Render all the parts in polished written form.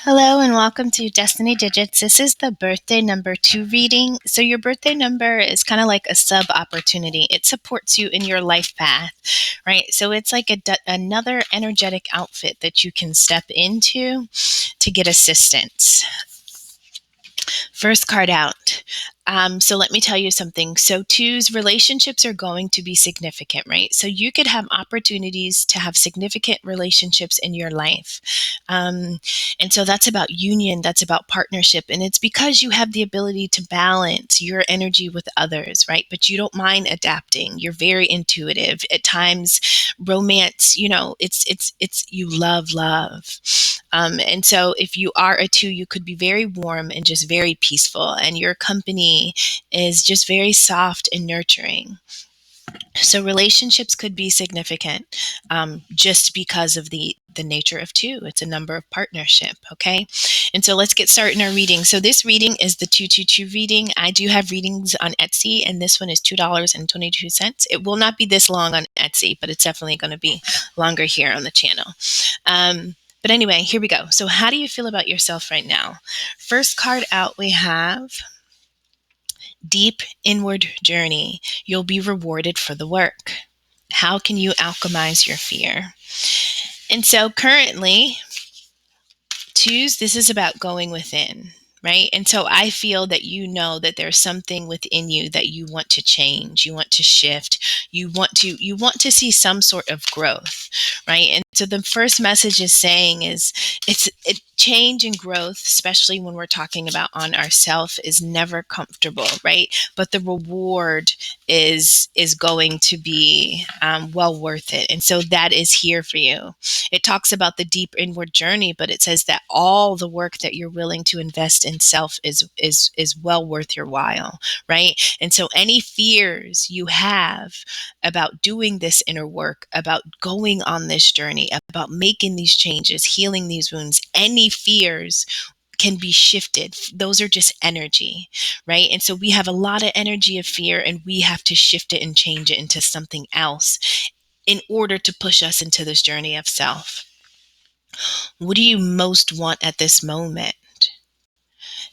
Hello and welcome to Destiny Digits. This is the birthday number 2 reading. So, your birthday number is kind of like a sub opportunity. It supports you in your life path, right? So, it's like another energetic outfit that you can step into to get assistance. First card out. So let me tell you something. So twos, relationships are going to be significant, right? So you could have opportunities to have significant relationships in your life. And so that's about union, that's about partnership. And it's because you have the ability to balance your energy with others, right? But you don't mind adapting. You're very intuitive. At times, romance, it's you love. And so if you are a two, you could be very warm and just very peaceful, and your company is just very soft and nurturing. So relationships could be significant just because of the nature of two. It's a number of partnership, okay? And so let's get started in our reading. So this reading is the 222 reading. I do have readings on Etsy, and this one is $2.22. It will not be this long on Etsy, but it's definitely going to be longer here on the channel. But anyway, here we go. So how do you feel about yourself right now? First card out, we have deep inward journey. You'll be rewarded for the work. How can you alchemize your fear? And so currently, twos, this is about going within, right? And so I feel that you know that there's something within you that you want to change, you want to shift, you want to see some sort of growth, right? And so the first message is saying is change and growth, especially when we're talking about on ourself, is never comfortable, right? But the reward is going to be well worth it, and so that is here for you. It talks about the deep inward journey, but it says that all the work that you're willing to invest in self is well worth your while, right? And so any fears you have about doing this inner work, about going on this journey, about making these changes, healing these wounds, any fears can be shifted. Those are just energy, right? And so we have a lot of energy of fear, and we have to shift it and change it into something else in order to push us into this journey of self. What do you most want at this moment?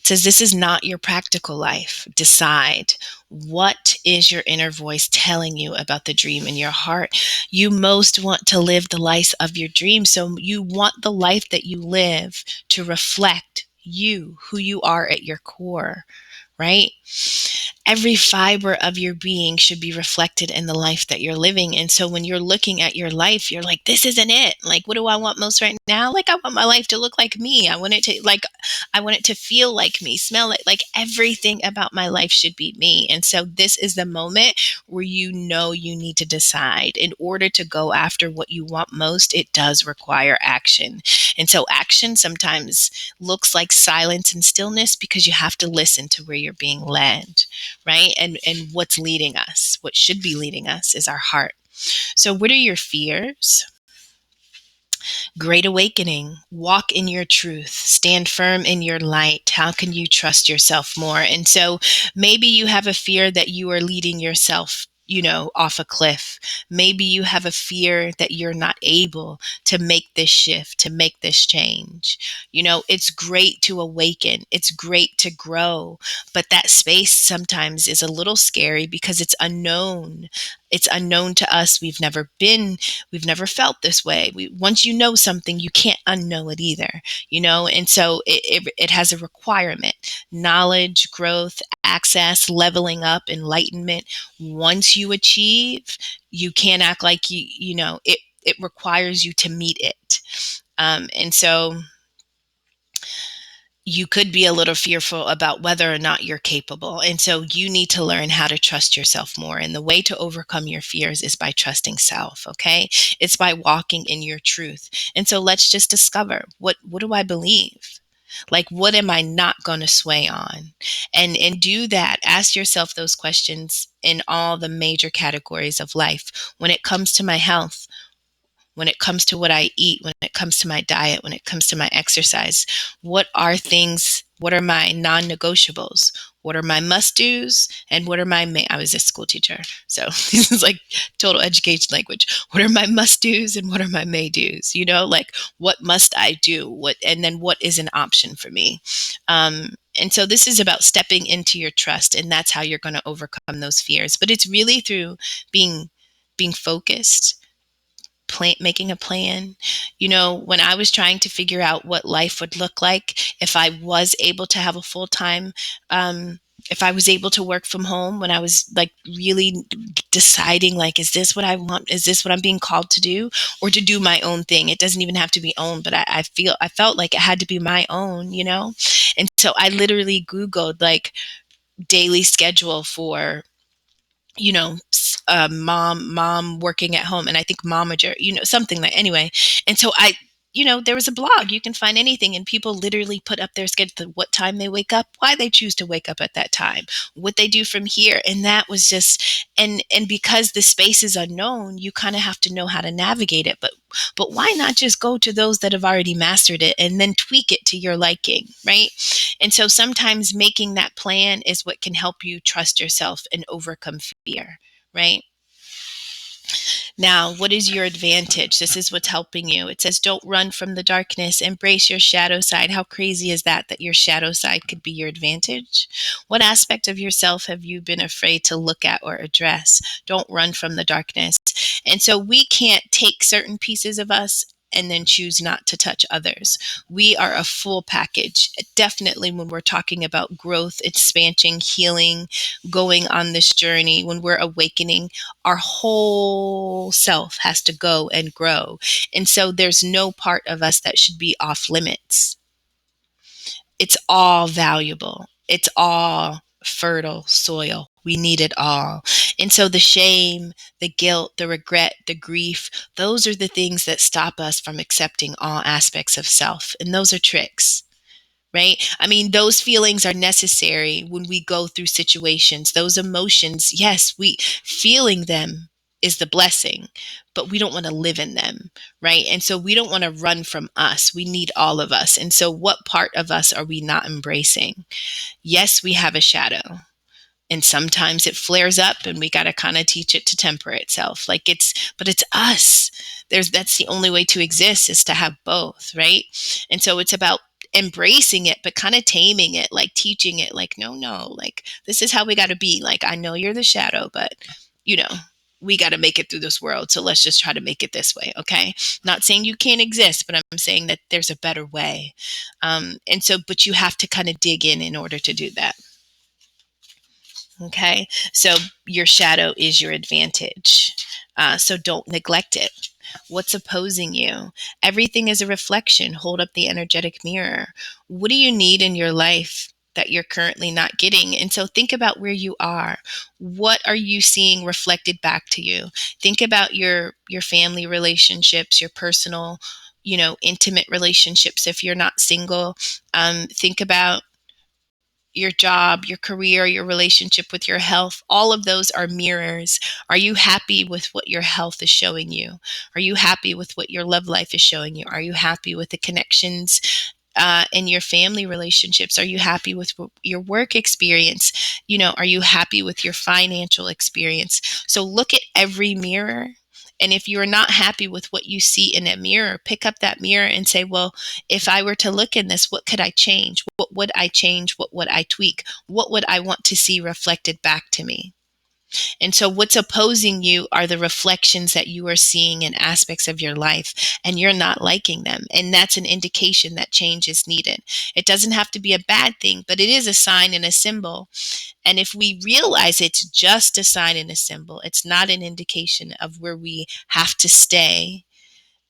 It says this is not your practical life. Decide, what is your inner voice telling you about the dream in your heart? You most want to live the life of your dream. So you want the life that you live to reflect you, who you are at your core, right? Every fiber of your being should be reflected in the life that you're living. And so when you're looking at your life, you're like, this isn't it. Like, what do I want most right now? Like, I want my life to look like me. I want it to feel like me, smell like everything about my life should be me. And so this is the moment where you know you need to decide. In order to go after what you want most, it does require action. And so action sometimes looks like silence and stillness, because you have to listen to where you're being led, right? And what's leading us, what should be leading us, is our heart. So what are your fears? Great awakening. Walk in your truth. Stand firm in your light. How can you trust yourself more? And so maybe you have a fear that you are leading yourself, off a cliff. Maybe you have a fear that you're not able to make this shift, to make this change. It's great to awaken. It's great to grow, but that space sometimes is a little scary because it's unknown. It's unknown to us. We've never felt this way. Once you know something, you can't unknow it either, and so it has a requirement: knowledge, growth, access, leveling up, enlightenment. Once you achieve, you can't act like it requires you to meet it. And so you could be a little fearful about whether or not you're capable. And so you need to learn how to trust yourself more. And the way to overcome your fears is by trusting self, okay? It's by walking in your truth. And so let's just discover, what do I believe? Like, what am I not going to sway on? And do that. Ask yourself those questions in all the major categories of life. When it comes to my health, when it comes to what I eat, when it comes to my diet, when it comes to my exercise, what are my non-negotiables? What are my must-dos and what are my I was a school teacher, so this is like total education language. What are my must-dos and what are my may-dos? Like what must I do? And then what is an option for me? And so this is about stepping into your trust, and that's how you're going to overcome those fears. But it's really through being focused, making a plan. When I was trying to figure out what life would look like if I was able to have a full-time, if I was able to work from home, when I was like really deciding, like, is this what I want? Is this what I'm being called to do, or to do my own thing? It doesn't even have to be owned, but I felt like it had to be my own, And so I literally Googled like daily schedule for mom working at home, and I think momager, something like, anyway. And so there was a blog, you can find anything, and people literally put up their schedule, what time they wake up, why they choose to wake up at that time, what they do from here. And that was just, and because the space is unknown, you kind of have to know how to navigate it. But why not just go to those that have already mastered it and then tweak it to your liking, right? And so sometimes making that plan is what can help you trust yourself and overcome fear, right? Now, what is your advantage? This is what's helping you. It says, don't run from the darkness, embrace your shadow side. How crazy is that your shadow side could be your advantage? What aspect of yourself have you been afraid to look at or address? Don't run from the darkness. And so we can't take certain pieces of us and then choose not to touch others. We are a full package. Definitely when we're talking about growth, expansion, healing, going on this journey, when we're awakening, our whole self has to go and grow. And so there's no part of us that should be off limits. It's all valuable. It's all fertile soil. We need it all. And so the shame, the guilt, the regret, the grief, those are the things that stop us from accepting all aspects of self. And those are tricks, right? I mean, those feelings are necessary when we go through situations. Those emotions, yes, feeling them is the blessing, but we don't want to live in them, right? And so we don't want to run from us. We need all of us. And so what part of us are we not embracing? Yes, we have a shadow. And sometimes it flares up and we got to kind of teach it to temper itself. But it's us. That's the only way to exist, is to have both, right? And so it's about embracing it, but kind of taming it, like teaching it, like, no, like, this is how we got to be. Like, I know you're the shadow, but we got to make it through this world. So let's just try to make it this way. Okay. Not saying you can't exist, but I'm saying that there's a better way. But you have to kind of dig in order to do that. Okay, so your shadow is your advantage. So don't neglect it. What's opposing you? Everything is a reflection. Hold up the energetic mirror. What do you need in your life that you're currently not getting? And so think about where you are. What are you seeing reflected back to you? Think about your family relationships, your personal, intimate relationships if you're not single. Think about your job, your career, your relationship with your health. All of those are mirrors. Are you happy with what your health is showing you? Are you happy with what your love life is showing you? Are you happy with the connections in your family relationships? Are you happy with your work experience? Are you happy with your financial experience? So look at every mirror. And if you are not happy with what you see in a mirror, pick up that mirror and say, well, if I were to look in this, what could I change? What would I change? What would I tweak? What would I want to see reflected back to me? And so what's opposing you are the reflections that you are seeing in aspects of your life, and you're not liking them. And that's an indication that change is needed. It doesn't have to be a bad thing, but it is a sign and a symbol. And if we realize it's just a sign and a symbol, it's not an indication of where we have to stay,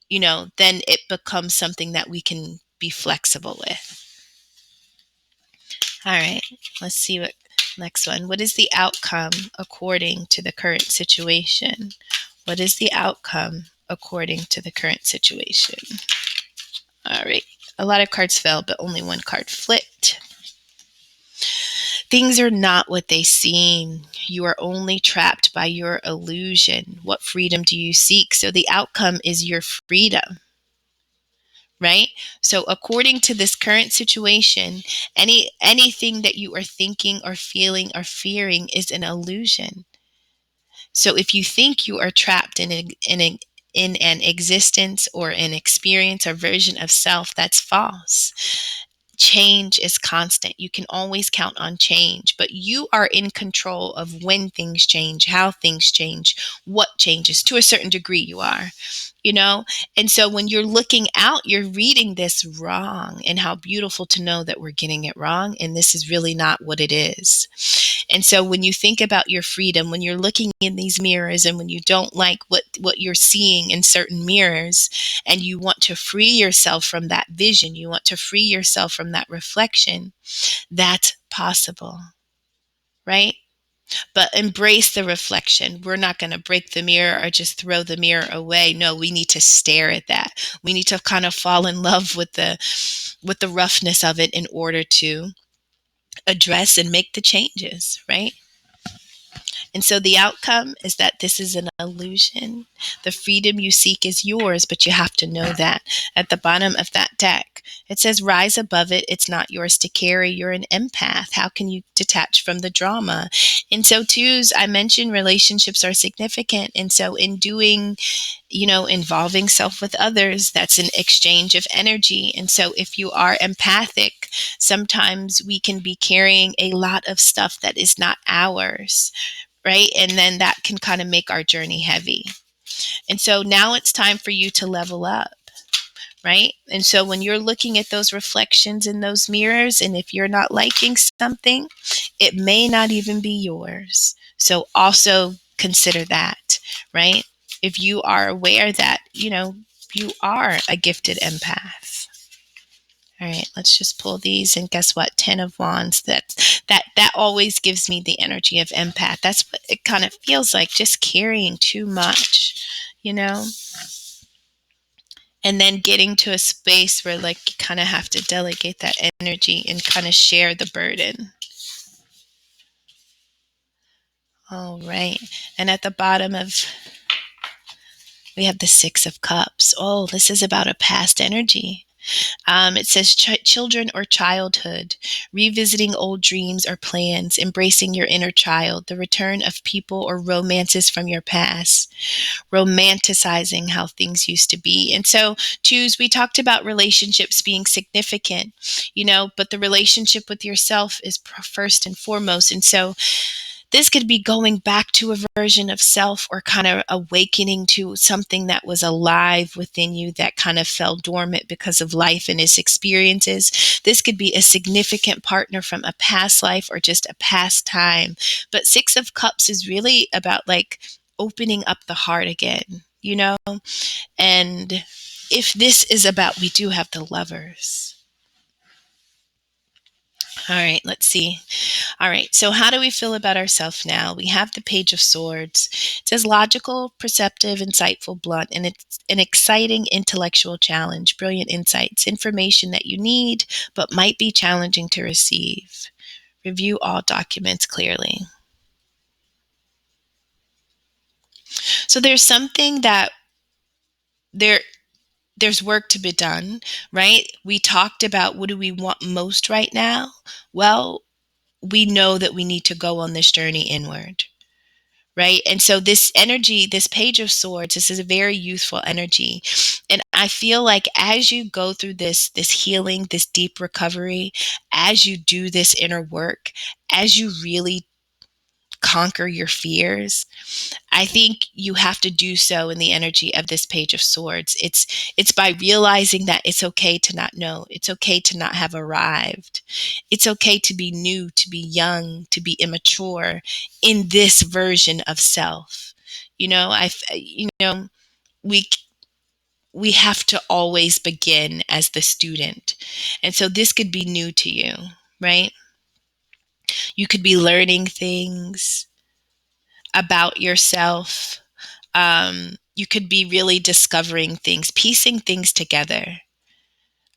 then it becomes something that we can be flexible with. All right, let's see what next one. What is the outcome according to the current situation? What is the outcome according to the current situation? All right, a lot of cards fell, but only one card flipped. Things are not what they seem. You are only trapped by your illusion. What freedom do you seek? So the outcome is your freedom, right? So according to this current situation, anything that you are thinking or feeling or fearing is an illusion. So if you think you are trapped in an existence or an experience or version of self, that's false. Change is constant. You can always count on change, but you are in control of when things change, how things change, what changes. To a certain degree, you are, you know? And so when you're looking out, you're reading this wrong. And how beautiful to know that we're getting it wrong. And this is really not what it is. And so when you think about your freedom, when you're looking in these mirrors and when you don't like what you're seeing in certain mirrors and you want to free yourself from that vision, you want to free yourself from that reflection, that's possible, right? But embrace the reflection. We're not going to break the mirror or just throw the mirror away. No, we need to stare at that. We need to kind of fall in love with the roughness of it in order to address and make the changes, right? And so the outcome is that this is an illusion. The freedom you seek is yours, but you have to know that. At the bottom of that deck, it says, rise above it. It's not yours to carry. You're an empath. How can you detach from the drama? And so, too, I mentioned relationships are significant. And so, in doing, involving self with others, that's an exchange of energy. And so, if you are empathic, sometimes we can be carrying a lot of stuff that is not ours, right? And then that can kind of make our journey heavy. And so now it's time for you to level up, right? And so when you're looking at those reflections in those mirrors, and if you're not liking something, it may not even be yours. So also consider that, right? If you are aware that, you are a gifted empath. All right, let's just pull these, and guess what? 10 of Wands. That always gives me the energy of empath. That's what it kind of feels like, just carrying too much, you know? And then getting to a space where like you kind of have to delegate that energy and kind of share the burden. All right. And at the bottom we have the 6 of Cups. Oh, this is about a past energy. It says children or childhood, revisiting old dreams or plans, embracing your inner child, the return of people or romances from your past, romanticizing how things used to be. And so, we talked about relationships being significant, but the relationship with yourself is first and foremost. And so, this could be going back to a version of self or kind of awakening to something that was alive within you that kind of fell dormant because of life and its experiences. This could be a significant partner from a past life or just a past time. But 6 of Cups is really about like opening up the heart again, And if this is about, we do have the Lovers. All right, let's see. All right, so how do we feel about ourselves now? We have the Page of Swords. It says logical, perceptive, insightful, blunt, and it's an exciting intellectual challenge, brilliant insights, information that you need but might be challenging to receive. Review all documents clearly. So there's something that there's work to be done, right? We talked about what do we want most right now? Well, we know that we need to go on this journey inward, right? And so this energy, this Page of Swords, this is a very youthful energy. And I feel like as you go through this healing, this deep recovery, as you do this inner work, as you really conquer your fears, I think you have to do so in the energy of this Page of Swords. It's by realizing that it's okay to not know. It's okay to not have arrived. It's okay to be new, to be young, to be immature in this version of self. We we have to always begin as the student. And so this could be new to you, right? You could be learning things about yourself. You could be really discovering things, piecing things together.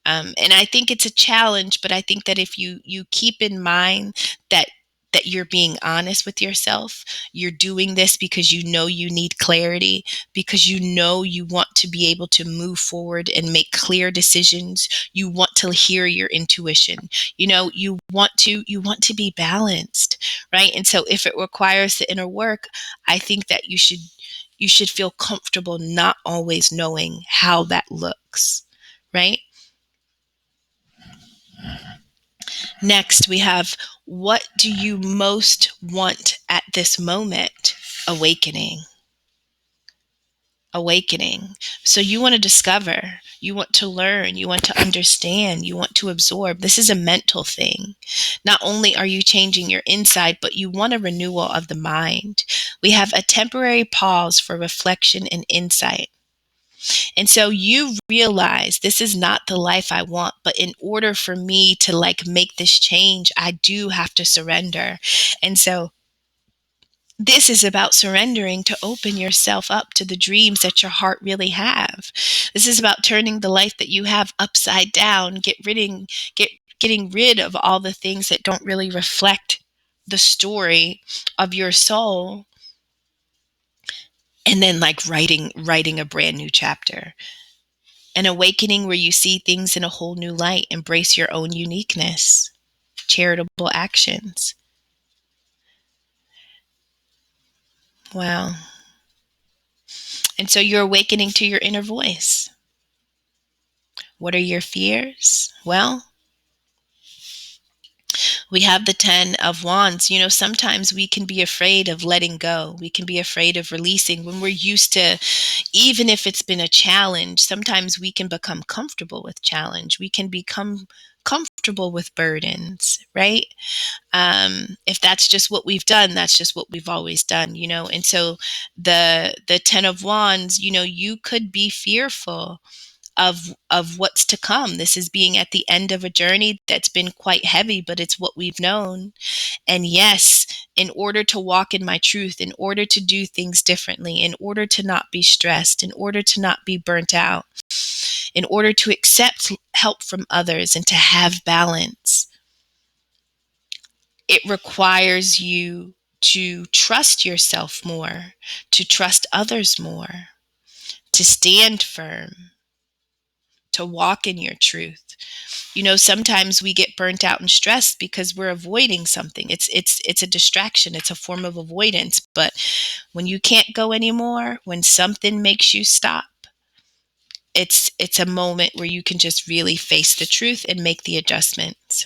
And I think it's a challenge, but I think that if you keep in mind that that you're being honest with yourself. You're doing this because you know you need clarity, because you know you want to be able to move forward and make clear decisions. You want to hear your intuition. You want to be balanced, right? And so if it requires the inner work, I think that you should feel comfortable not always knowing how that looks, right? Next, we have, what do you most want at this moment? Awakening. Awakening. So you want to discover, you want to learn, you want to understand, you want to absorb. This is a mental thing. Not only are you changing your inside, but you want a renewal of the mind. We have a temporary pause for reflection and insight. And so you realize, this is not the life I want, but in order for me to like make this change, I do have to surrender. And so this is about surrendering to open yourself up to the dreams that your heart really have. This is about turning the life that you have upside down, getting rid of all the things that don't really reflect the story of your soul, and then like writing a brand new chapter. An awakening where you see things in a whole new light, embrace your own uniqueness, charitable actions. Wow. And so you're awakening to your inner voice. What are your fears? Well, we have the 10 of Wands. Sometimes we can be afraid of letting go. We can be afraid of releasing when we're used to, even if it's been a challenge, sometimes we can become comfortable with challenge. We can become comfortable with burdens, right? If that's just what we've done, that's just what we've always done. And so the 10 of Wands, you could be fearful of what's to come. This is being at the end of a journey that's been quite heavy, but it's what we've known. And yes, in order to walk in my truth, in order to do things differently, in order to not be stressed, in order to not be burnt out, in order to accept help from others and to have balance, it requires you to trust yourself more, to trust others more, to stand firm, to walk in your truth. Sometimes we get burnt out and stressed because we're avoiding something. It's a distraction. It's a form of avoidance. But when you can't go anymore, when something makes you stop, it's a moment where you can just really face the truth and make the adjustments.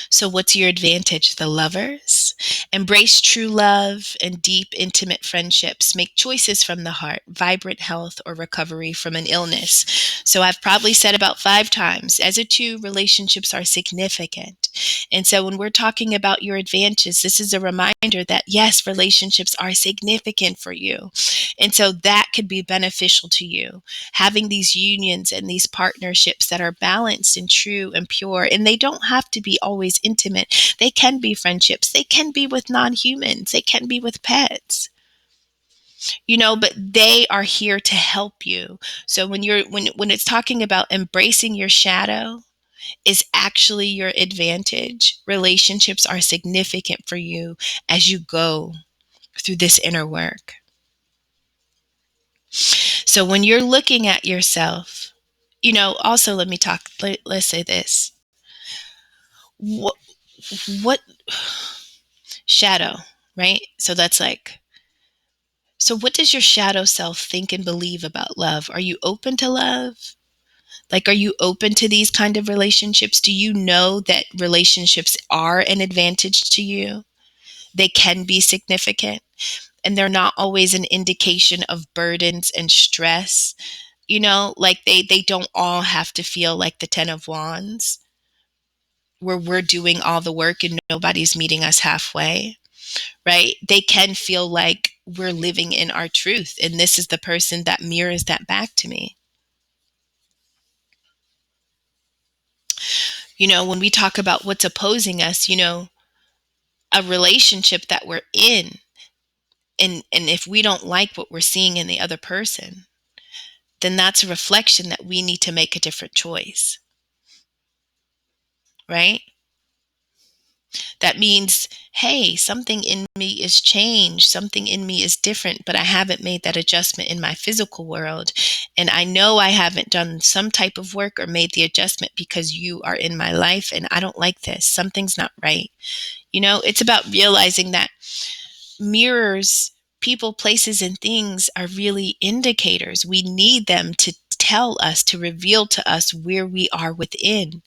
So what's your advantage? The lovers. Embrace true love and deep, intimate friendships. Make choices from the heart, vibrant health, or recovery from an illness. So I've probably said about 5 times, as a 2, relationships are significant. And so when we're talking about your advantages, this is a reminder that yes, relationships are significant for you. And so that could be beneficial to you. Having these unions and these partnerships that are balanced and true and pure, and they don't have to be always intimate. They can be friendships. They can be with non-humans. They can be with pets. But they are here to help you. So when it's talking about embracing your shadow is actually your advantage, relationships are significant for you as you go through this inner work. So when you're looking at yourself, also let's say this. What shadow, right? So what does your shadow self think and believe about love? Are you open to love? Like, are you open to these kind of relationships? Do you know that relationships are an advantage to you? They can be significant, and they're not always an indication of burdens and stress. Like they don't all have to feel like the 10 of Wands, where we're doing all the work and nobody's meeting us halfway, right? They can feel like we're living in our truth, and this is the person that mirrors that back to me. When we talk about what's opposing us, a relationship that we're in, and if we don't like what we're seeing in the other person, then that's a reflection that we need to make a different choice, right? That means, hey, something in me is changed, something in me is different, but I haven't made that adjustment in my physical world. And I know I haven't done some type of work or made the adjustment because you are in my life and I don't like this. Something's not right. It's about realizing that mirrors, people, places, and things are really indicators. We need them to tell us, to reveal to us where we are within.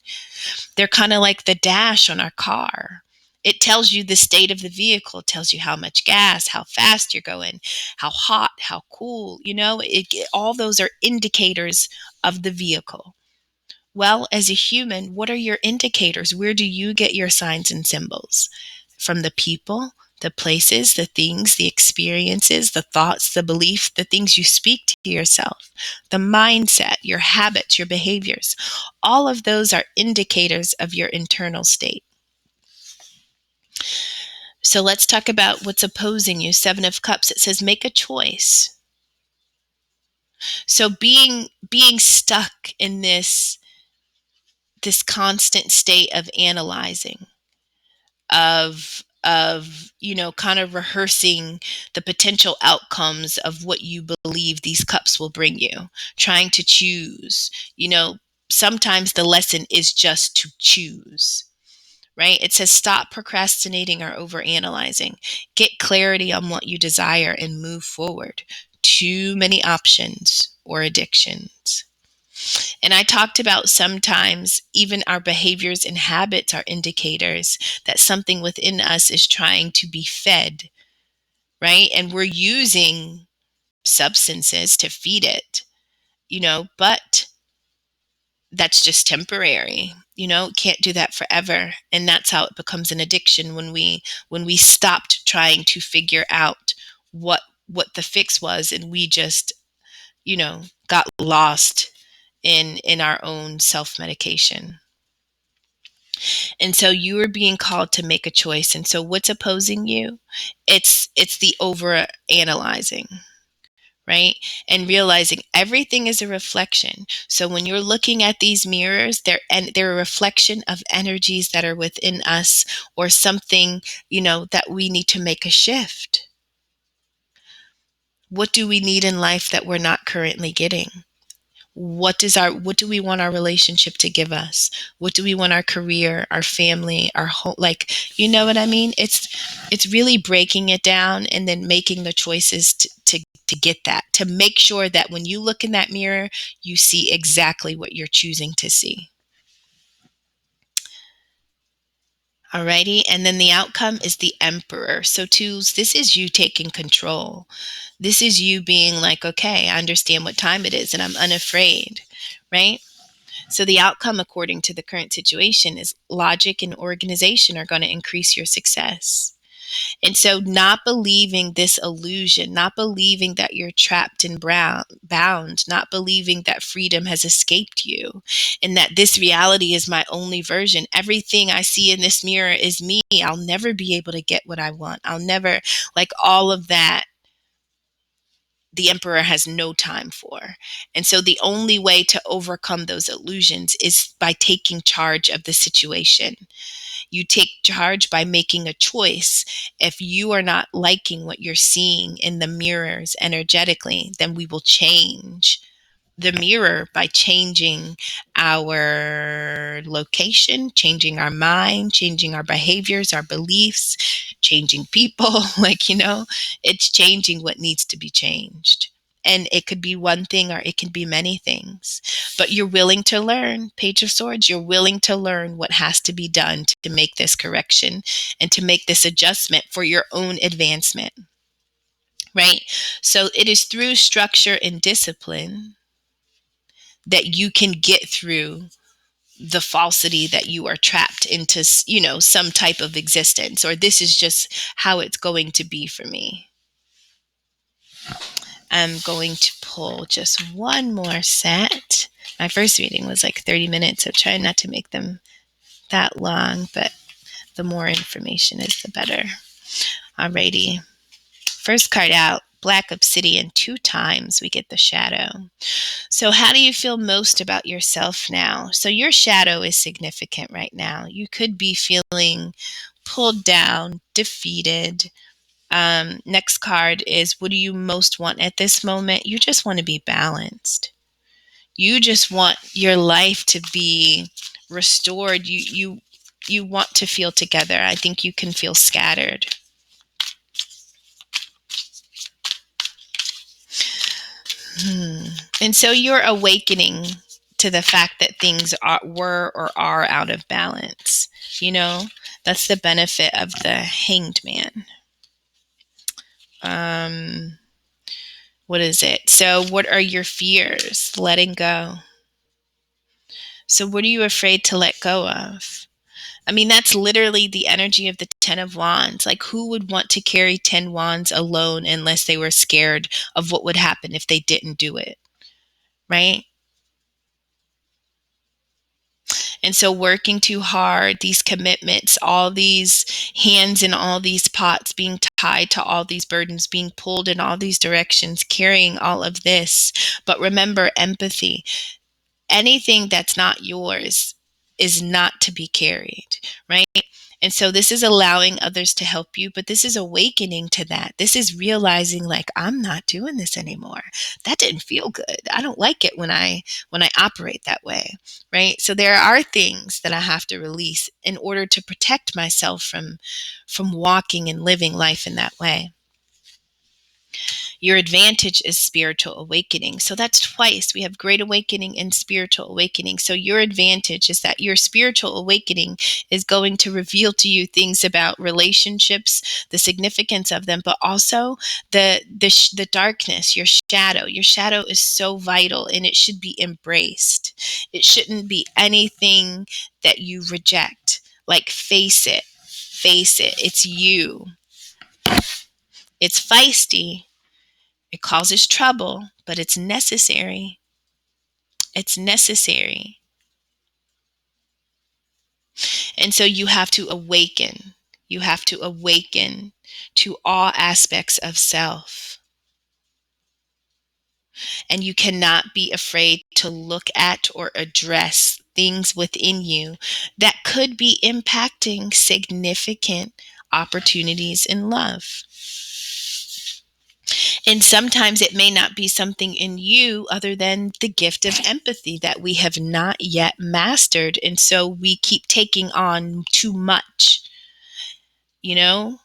They're kind of like the dash on our car. It tells you the state of the vehicle, it tells you how much gas, how fast you're going, how hot, how cool, all those are indicators of the vehicle. Well, as a human, what are your indicators? Where do you get your signs and symbols? From the people, the places, the things, the experiences, the thoughts, the belief, the things you speak to yourself, the mindset, your habits, your behaviors. All of those are indicators of your internal state. So let's talk about what's opposing you. Seven of Cups, it says make a choice. So being stuck in this constant state of analyzing, of kind of rehearsing the potential outcomes of what you believe these cups will bring you, trying to choose. Sometimes the lesson is just to choose, right? It says stop procrastinating or overanalyzing. Get clarity on what you desire and move forward. Too many options or addictions. And I talked about sometimes even our behaviors and habits are indicators that something within us is trying to be fed, right? And we're using substances to feed it, but that's just temporary. Can't do that forever. And that's how it becomes an addiction when we stopped trying to figure out what the fix was, and we just, got lost in our own self-medication. And so you are being called to make a choice. And so what's opposing you? It's the over analyzing, right? And realizing everything is a reflection. So when you're looking at these mirrors, they're a reflection of energies that are within us, or something, that we need to make a shift. What do we need in life that we're not currently getting? What do we want our relationship to give us? What do we want our career, our family, our home, like, you know what I mean? It's really breaking it down and then making the choices to get that, to make sure that when you look in that mirror, you see exactly what you're choosing to see. Alrighty, and then the outcome is the Emperor. So twos, this is you taking control. This is you being like, okay, I understand what time it is and I'm unafraid, right? So the outcome, according to the current situation, is logic and organization are going to increase your success. And so not believing this illusion, not believing that you're trapped and bound, not believing that freedom has escaped you, and that this reality is my only version. Everything I see in this mirror is me. I'll never be able to get what I want. I'll never, like, all of that, the Emperor has no time for. And so the only way to overcome those illusions is by taking charge of the situation. You take charge by making a choice. If you are not liking what you're seeing in the mirrors energetically, then we will change the mirror by changing our location, changing our mind, changing our behaviors, our beliefs, changing people. It's changing what needs to be changed. And it could be one thing or it can be many things. But you're willing to learn, Page of Swords, you're willing to learn what has to be done to make this correction and to make this adjustment for your own advancement, right? So it is through structure and discipline that you can get through the falsity that you are trapped into, some type of existence, or this is just how it's going to be for me. I'm going to pull just one more set. My first reading was like 30 minutes, so try not to make them that long, but the more information is the better. Alrighty. First card out, black obsidian 2 times, we get the shadow. So how do you feel most about yourself now? So your shadow is significant right now. You could be feeling pulled down, defeated. Next card is, what do you most want at this moment? You just want to be balanced. You just want your life to be restored. You want to feel together. I think you can feel scattered. And so you're awakening to the fact that things were or are out of balance. You know, that's the benefit of the Hanged Man. What is it? So, what are your fears? Letting go. So, what are you afraid to let go of? I mean, that's literally the energy of the 10 of Wands. Like, who would want to carry 10 wands alone unless they were scared of what would happen if they didn't do it? Right? And so working too hard, these commitments, all these hands in all these pots, being tied to all these burdens, being pulled in all these directions, carrying all of this. But remember, empathy. Anything that's not yours is not to be carried, right? And so this is allowing others to help you, but this is awakening to that. This is realizing, like, I'm not doing this anymore. That didn't feel good. I don't like it when I operate that way, right? So there are things that I have to release in order to protect myself from walking and living life in that way. Your advantage is spiritual awakening. So that's twice. We have great awakening and spiritual awakening. So your advantage is that your spiritual awakening is going to reveal to you things about relationships, the significance of them, but also the darkness, your shadow. Your shadow is so vital and it should be embraced. It shouldn't be anything that you reject. Like, face it. Face it. It's you. It's feisty. It causes trouble, but it's necessary. It's necessary. And so you have to awaken. You have to awaken to all aspects of self. And you cannot be afraid to look at or address things within you that could be impacting significant opportunities in love. And sometimes it may not be something in you other than the gift of empathy that we have not yet mastered. And so we keep taking on too much, you know?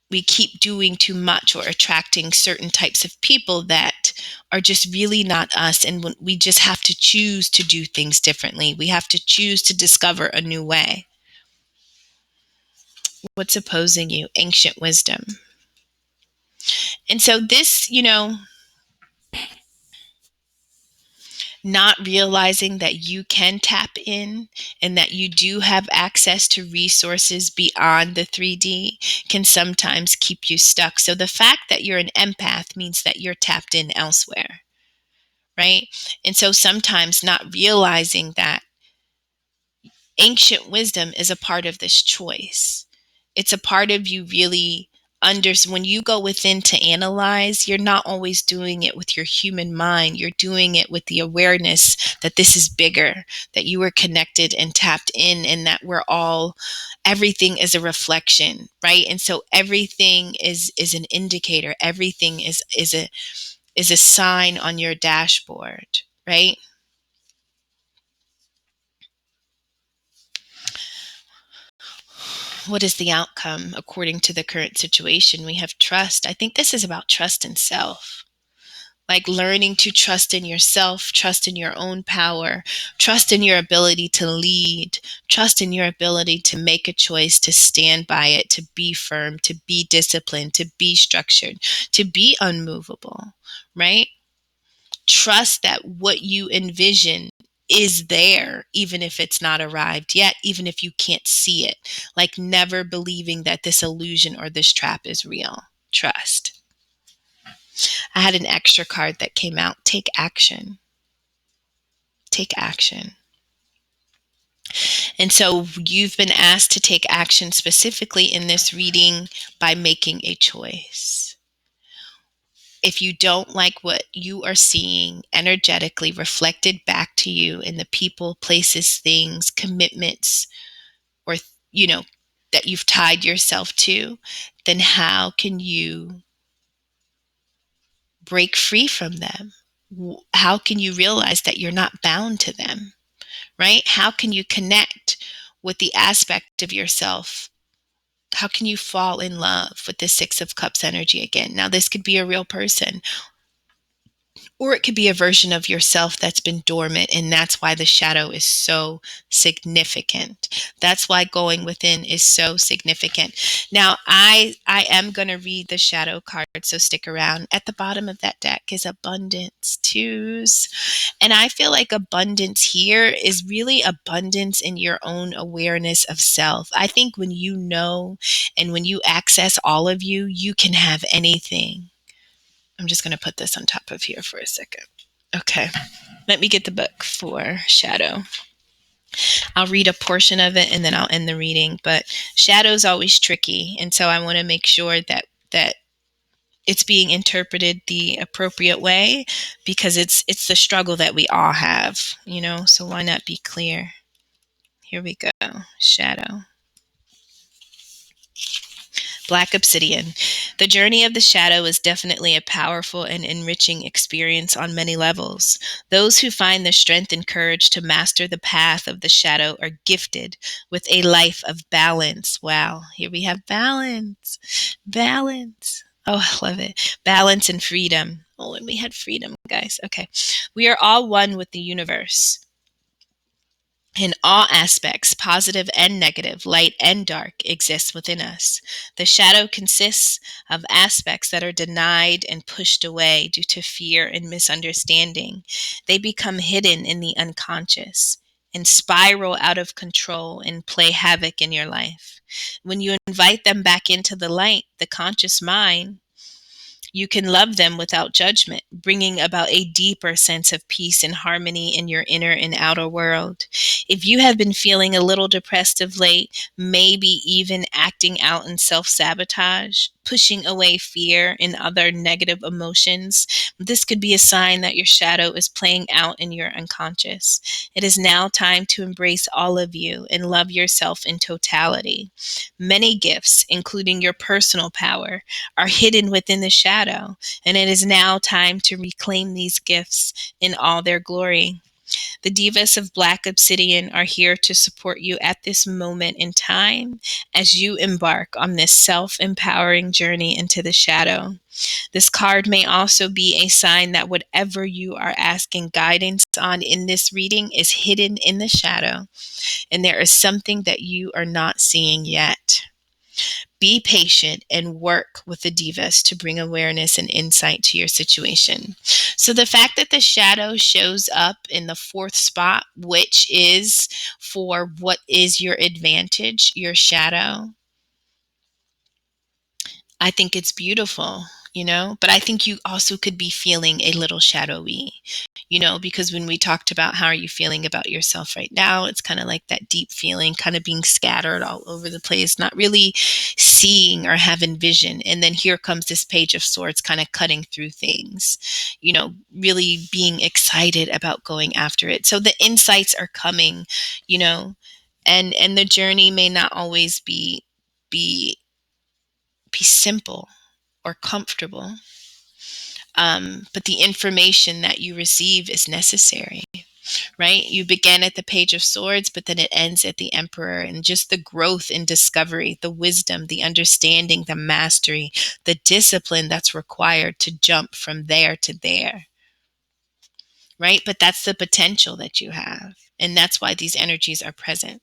We keep doing too much or attracting certain types of people that are just really not us. And we just have to choose to do things differently. We have to choose to discover a new way. What's opposing you? Ancient wisdom. And so this, not realizing that you can tap in and that you do have access to resources beyond the 3D can sometimes keep you stuck. So the fact that you're an empath means that you're tapped in elsewhere, right? And so sometimes not realizing that ancient wisdom is a part of this choice. It's a part of you really when you go within to analyze, you're not always doing it with your human mind. You're doing it with the awareness that this is bigger, that you are connected and tapped in, and that everything is a reflection, right? And so everything is an indicator. Everything is a sign on your dashboard, right? What is the outcome according to the current situation? We have trust. I think this is about trust in self. Like learning to trust in yourself, trust in your own power, trust in your ability to lead, trust in your ability to make a choice, to stand by it, to be firm, to be disciplined, to be structured, to be unmovable, right? Trust that what you envision is there, even if it's not arrived yet, even if you can't see it. Like never believing that this illusion or this trap is real. Trust. I had an extra card that came out. Take action. Take action. And so you've been asked to take action specifically in this reading by making a choice. If you don't like what you are seeing energetically reflected back to you in the people, places, things, commitments, or, you know, that you've tied yourself to, then how can you break free from them? How can you realize that you're not bound to them, right? How can you connect with the aspect of yourself? How can you fall in love with the Six of Cups energy again? Now, this could be a real person, or it could be a version of yourself that's been dormant, and that's why the shadow is so significant. That's why going within is so significant. Now, I am going to read the shadow card, so stick around. At the bottom of that deck is abundance, twos. And I feel like abundance here is really abundance in your own awareness of self. I think when you know and when you access all of you, you can have anything. I'm just going to put this on top of here for a second. Okay. Let me get the book for shadow. I'll read a portion of it and then I'll end the reading. But shadow's always tricky. And so I want to make sure that it's being interpreted the appropriate way, because it's the struggle that we all have, so why not be clear? Here we go. Shadow. Black obsidian. The journey of the shadow is definitely a powerful and enriching experience on many levels. Those who find the strength and courage to master the path of the shadow are gifted with a life of balance. Wow, here we have balance. Balance. Oh, I love it. Balance and freedom. Oh, and we had freedom, guys. Okay. We are all one with the universe. In all aspects, positive and negative, light and dark, exist within us. The shadow consists of aspects that are denied and pushed away due to fear and misunderstanding. They become hidden in the unconscious and spiral out of control and play havoc in your life. When you invite them back into the light, the conscious mind, you can love them without judgment, bringing about a deeper sense of peace and harmony in your inner and outer world. If you have been feeling a little depressed of late, maybe even acting out in self-sabotage, pushing away fear and other negative emotions, this could be a sign that your shadow is playing out in your unconscious. It is now time to embrace all of you and love yourself in totality. Many gifts, including your personal power, are hidden within the shadow, and it is now time to reclaim these gifts in all their glory. The divas of Black Obsidian are here to support you at this moment in time as you embark on this self-empowering journey into the shadow. This card may also be a sign that whatever you are asking guidance on in this reading is hidden in the shadow, and there is something that you are not seeing yet. Be patient and work with the divas to bring awareness and insight to your situation. So the fact that the shadow shows up in the fourth spot, which is for what is your advantage, your shadow, I think it's beautiful, but I think you also could be feeling a little shadowy, because when we talked about how are you feeling about yourself right now, it's kind of like that deep feeling, kind of being scattered all over the place, not really seeing or having vision. And then here comes this Page of Swords kind of cutting through things, really being excited about going after it. So the insights are coming, and the journey may not always be simple or comfortable. But the information that you receive is necessary, right? You begin at the Page of Swords, but then it ends at the Emperor, and just the growth and discovery, the wisdom, the understanding, the mastery, the discipline that's required to jump from there to there, right? But that's the potential that you have. And that's why these energies are present.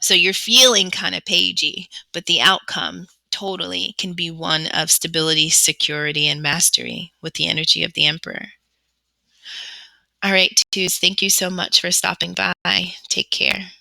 So you're feeling kind of pagey, but the outcome totally can be one of stability, security, and mastery with the energy of the Emperor. All right, twos, thank you so much for stopping by. Take care.